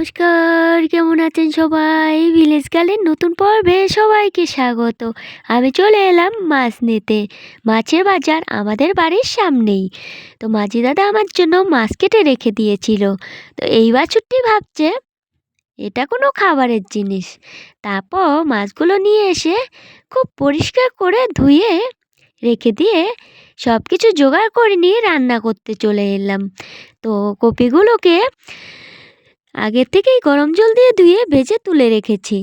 নমস্কার, কেমন আছেন সবাই? ভিলেজ গার্লের নতুন পর্বে সবাইকে স্বাগত। আমি চলে এলাম মাছ নিতে। মাছের বাজার আমাদের বাড়ির সামনেই। তো মাঝি দাদা আমার জন্য মাছ কেটে রেখে দিয়েছিল। তো এই বাছুরটি ভাবছে এটা কোনো খাবারের জিনিস। তারপর মাছগুলো নিয়ে এসে খুব পরিষ্কার করে ধুয়ে রেখে দিয়ে সব কিছু জোগাড় করে নিয়ে রান্না করতে চলে এলাম। তো কপিগুলোকে আগে থেকেই গরম জল দিয়ে ধুয়ে ভেজে তুলে রেখেছি।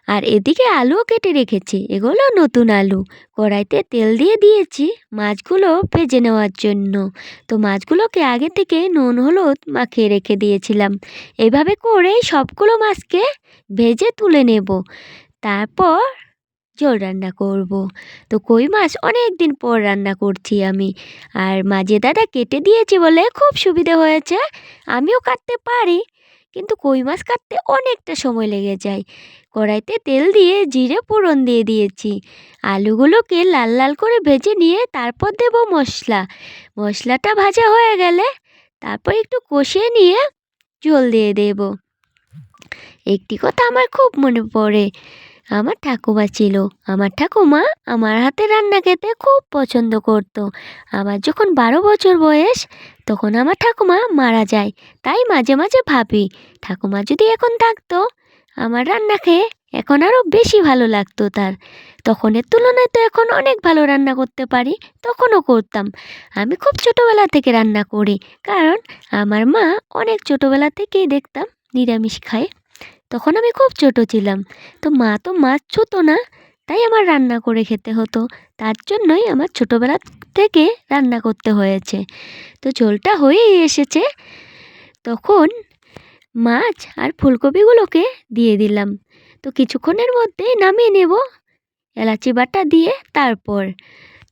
আর এদিকে আলুও কেটে রেখেছি, এগুলো নতুন আলু। কড়াইতে তেল দিয়ে দিয়েছি মাছগুলো ভেজে নেওয়ার জন্য। তো মাছগুলোকে আগে থেকে নুন হলুদ মাখিয়ে রেখে দিয়েছিলাম। এভাবে করে সবগুলো মাছকে ভেজে তুলে নেব, তারপর ঝোল রান্না করব। তো কই মাছ অনেক দিন পর রান্না করছি আমি। আর মাঝে দাদা কেটে দিয়েছি বলে খুব সুবিধে হয়েছে। আমিও কাটতে পারি, কিন্তু কই মাছ কাটতে অনেকটা সময় লেগে যায়। কড়াইতে তেল দিয়ে জিরে ফোড়ন দিয়ে দিয়েছি। আলুগুলোকে লাল লাল করে ভেজে নিয়ে তারপর দেব মশলা। মশলাটা ভাজা হয়ে গেলে তারপর একটু কষিয়ে নিয়ে ঝোল দিয়ে দেব। একটি কথা আমার খুব মনে পড়ে। আমার ঠাকুমা ছিল। আমার ঠাকুমা আমার হাতে রান্না খেতে খুব পছন্দ করত। আমার যখন 12 বছর বয়স, তখন আমার ঠাকুমা মারা যায়। তাই মাঝে মাঝে ভাবি, ঠাকুমা যদি এখন থাকতো, আমার রান্না খেয়ে এখন আরও বেশি ভালো লাগতো তার। তখনের তুলনায় তো এখন অনেক ভালো রান্না করতে পারি, তখনও করতাম। আমি খুব ছোটোবেলা থেকে রান্না করি, কারণ আমার মা অনেক ছোটোবেলা থেকেই দেখতাম নিরামিষ খায়। তখন আমি খুব ছোট ছিলাম। তো মাছ ছুতো না, তাই আমার রান্না করে খেতে হতো। তার জন্যই আমার ছোটোবেলা থেকে রান্না করতে হয়েছে। তো ঝোলটা হয়েই এসেছে, তখন মাছ আর ফুলকপিগুলোকে দিয়ে দিলাম। তো কিছুক্ষণের মধ্যেই নামিয়ে নেব এলাচি বাটা দিয়ে। তারপর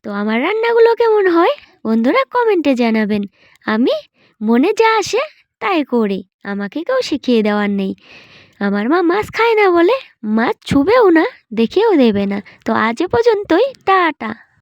তো আমার রান্নাগুলো কেমন হয় বন্ধুরা কমেন্টে জানাবেন। আমি মনে যা আসে তাই করি, আমাকে কেউ শিখিয়ে দেওয়ার নেই। আমার মা মাছ খায় না বলে মাছ ছুঁবেও না, দেখেও দেবে না। তো আজ এ পর্যন্তই, টাটা।